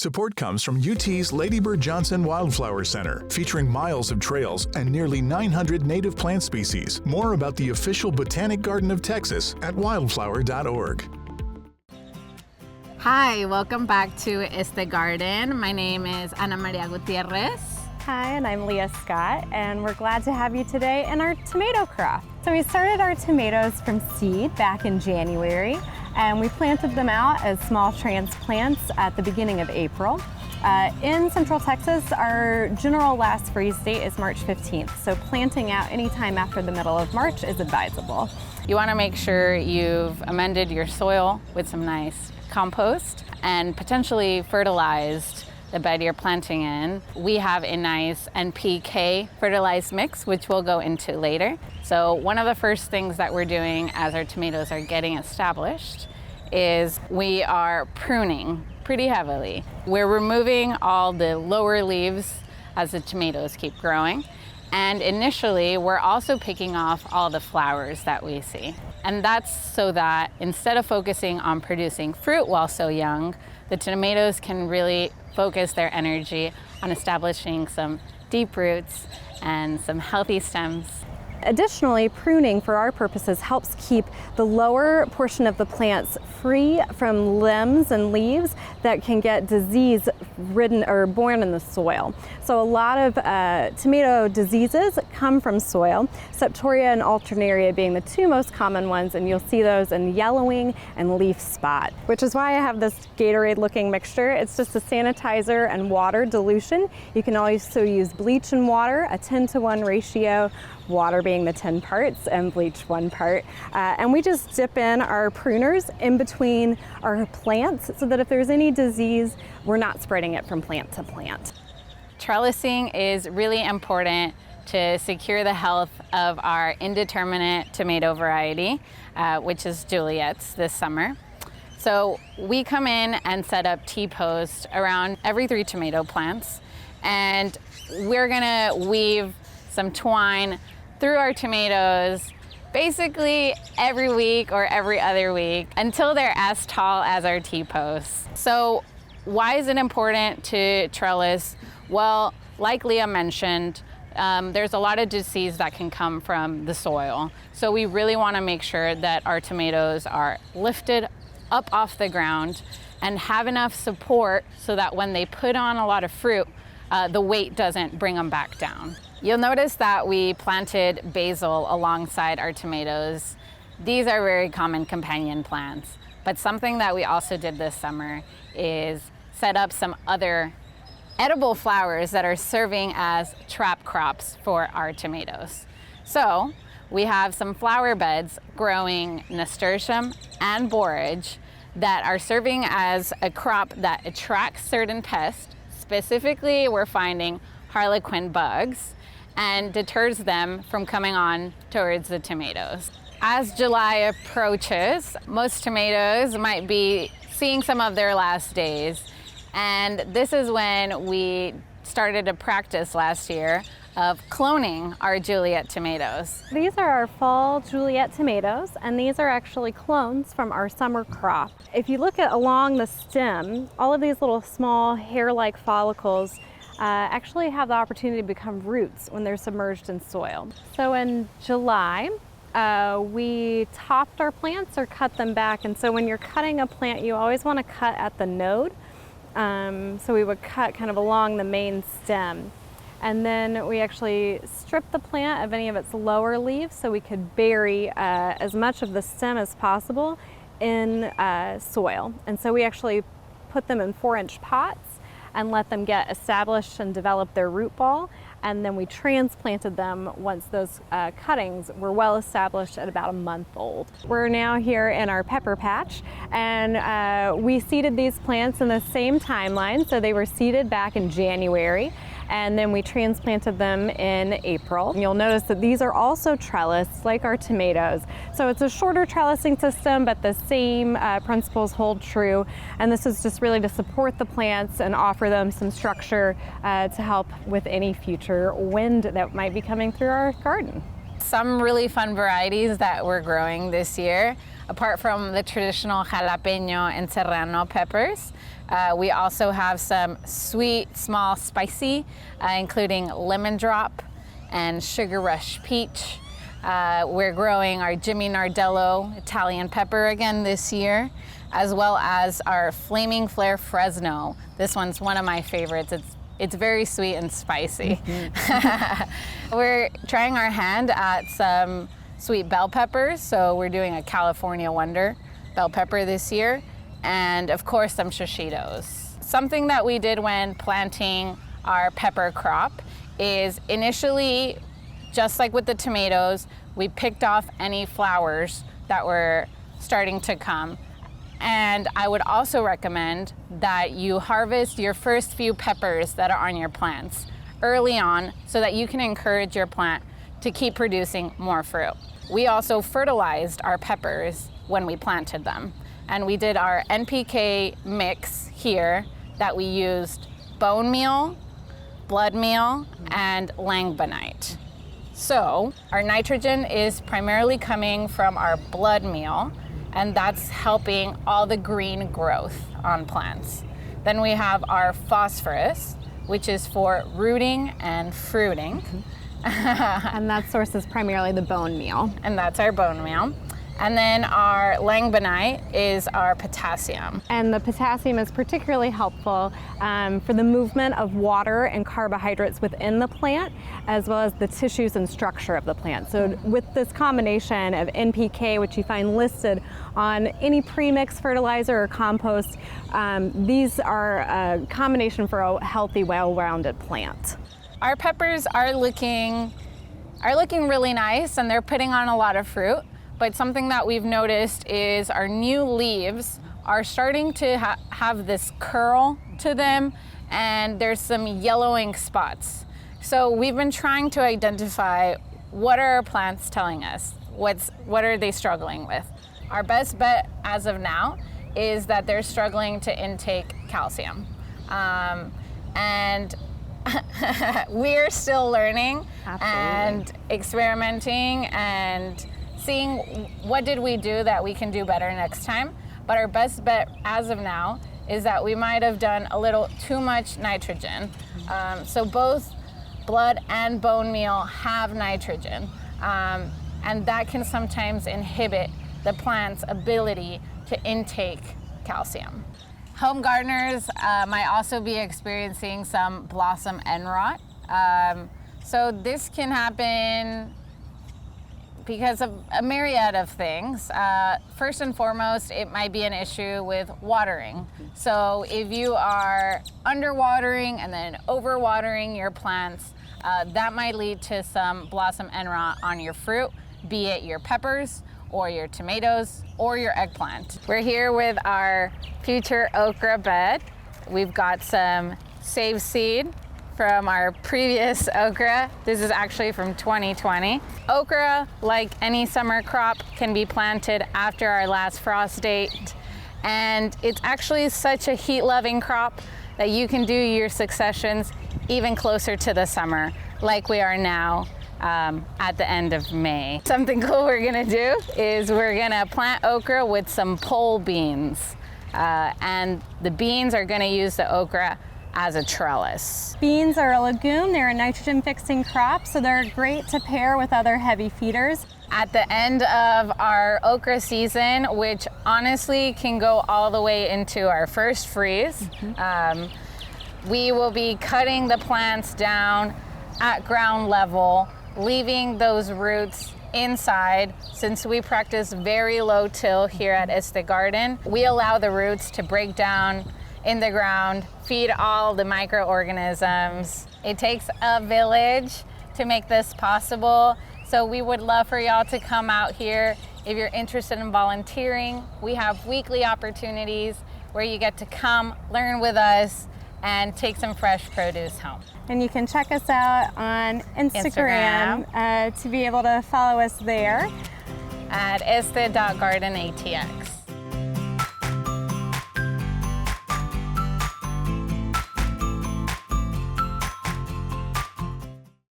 Support comes from UT's Lady Bird Johnson Wildflower Center, featuring miles of trails and nearly 900 native plant species. More about the official Botanic Garden of Texas at wildflower.org. Hi, welcome back to Este Garden. My name is Ana Maria Gutierrez. Hi, and I'm Leah Scott, and we're glad to have you today in our tomato crop. So we started our tomatoes from seed back in January, and we planted them out as small transplants at the beginning of April. In Central Texas, our general last freeze date is March 15th, so planting out anytime after the middle of March is advisable. You want to make sure you've amended your soil with some nice compost and potentially fertilized the bed you're planting in. We have a nice NPK fertilized mix, which we'll go into later. So one of the first things that we're doing as our tomatoes are getting established is we are pruning pretty heavily. We're removing all the lower leaves as the tomatoes keep growing. And initially, we're also picking off all the flowers that we see. And that's so that instead of focusing on producing fruit while so young, the tomatoes can really focus their energy on establishing some deep roots and some healthy stems. Additionally, pruning for our purposes helps keep the lower portion of the plants free from limbs and leaves that can get disease ridden or born in the soil. So a lot of tomato diseases come from soil, Septoria and Alternaria being the two most common ones, and you'll see those in yellowing and leaf spot, which is why I have this Gatorade looking mixture. It's just a sanitizer and water dilution. You can also use bleach and water, a 10-to-1 ratio, water being the 10 parts and bleach 1 part. And we just dip in our pruners in between our plants so that if there's any disease, we're not spreading it from plant to plant. Trellising is really important to secure the health of our indeterminate tomato variety, which is Juliet's this summer. So we come in and set up T-posts around every 3 tomato plants, and we're gonna weave some twine through our tomatoes basically every week or every other week until they're as tall as our T-posts. So why is it important to trellis? Well, like Leah mentioned, there's a lot of disease that can come from the soil. So we really want to make sure that our tomatoes are lifted up off the ground and have enough support so that when they put on a lot of fruit, the weight doesn't bring them back down. You'll notice that we planted basil alongside our tomatoes. These are very common companion plants, but something that we also did this summer is set up some other edible flowers that are serving as trap crops for our tomatoes. So we have some flower beds growing nasturtium and borage that are serving as a crop that attracts certain pests. Specifically, we're finding harlequin bugs and deters them from coming on towards the tomatoes. As July approaches, most tomatoes might be seeing some of their last days. And this is when we started a practice last year of cloning our Juliet tomatoes. These are our fall Juliet tomatoes, and these are actually clones from our summer crop. If you look at along the stem, all of these little small hair-like follicles actually have the opportunity to become roots when they're submerged in soil. So in July, we topped our plants or cut them back. And so when you're cutting a plant, you always want to cut at the node. So we would cut kind of along the main stem. And then we actually stripped the plant of any of its lower leaves so we could bury as much of the stem as possible in soil. And so we actually put them in 4-inch pots and let them get established and develop their root ball. And then we transplanted them once those cuttings were well established at about a month old. We're now here in our pepper patch, and we seeded these plants in the same timeline. So they were seeded back in January, and then we transplanted them in April. And you'll notice that these are also trellised like our tomatoes. So it's a shorter trellising system, but the same principles hold true. And this is just really to support the plants and offer them some structure to help with any future wind that might be coming through our garden. Some really fun varieties that we're growing this year, apart from the traditional jalapeno and serrano peppers, We also have some sweet, small, spicy, including lemon drop and sugar rush peach. We're growing our Jimmy Nardello Italian pepper again this year, as well as our Flaming Flare Fresno. This one's one of my favorites. It's very sweet and spicy. We're trying our hand at some sweet bell peppers, so we're doing a California Wonder bell pepper this year, and of course some shishitos. Something that we did when planting our pepper crop is initially, just like with the tomatoes, we picked off any flowers that were starting to come. And I would also recommend that you harvest your first few peppers that are on your plants early on so that you can encourage your plant to keep producing more fruit. We also fertilized our peppers when we planted them. And we did our NPK mix here that we used bone meal, blood meal, and langbonite. So our nitrogen is primarily coming from our blood meal, and that's helping all the green growth on plants. Then we have our phosphorus, which is for rooting and fruiting. And that source is primarily the bone meal. And that's our bone meal. And then our langbonite is our potassium. And the potassium is particularly helpful for the movement of water and carbohydrates within the plant, as well as the tissues and structure of the plant. So with this combination of NPK, which you find listed on any premix fertilizer or compost, these are a combination for a healthy, well-rounded plant. Our peppers are looking really nice, and they're putting on a lot of fruit. But something that we've noticed is our new leaves are starting to have this curl to them, and there's some yellowing spots. So we've been trying to identify what are our plants telling us? What are they struggling with? Our best bet as of now is that they're struggling to intake calcium. And we're still learning. Absolutely. And experimenting and seeing what did we do that we can do better next time. But our best bet as of now is that we might have done a little too much nitrogen. So both blood and bone meal have nitrogen, and that can sometimes inhibit the plant's ability to intake calcium. Home gardeners might also be experiencing some blossom end rot. So this can happen because of a myriad of things. First and foremost, it might be an issue with watering. So if you are underwatering and then overwatering your plants, that might lead to some blossom end rot on your fruit, be it your peppers or your tomatoes or your eggplant. We're here with our future okra bed. We've got some save seed from our previous okra. This is actually from 2020. Okra, like any summer crop, can be planted after our last frost date. And it's actually such a heat-loving crop that you can do your successions even closer to the summer, like we are now at the end of May. Something cool we're gonna do is we're gonna plant okra with some pole beans. And the beans are gonna use the okra as a trellis. Beans are a legume. They're a nitrogen fixing crop, so they're great to pair with other heavy feeders. At the end of our okra season, which honestly can go all the way into our first freeze, we will be cutting the plants down at ground level, leaving those roots inside. Since we practice very low till here at Este Garden, we allow the roots to break down in the ground, feed all the microorganisms. It takes a village to make this possible. So we would love for y'all to come out here. If you're interested in volunteering, we have weekly opportunities where you get to come, learn with us, and take some fresh produce home. And you can check us out on Instagram. To be able to follow us there. At este.gardenatx.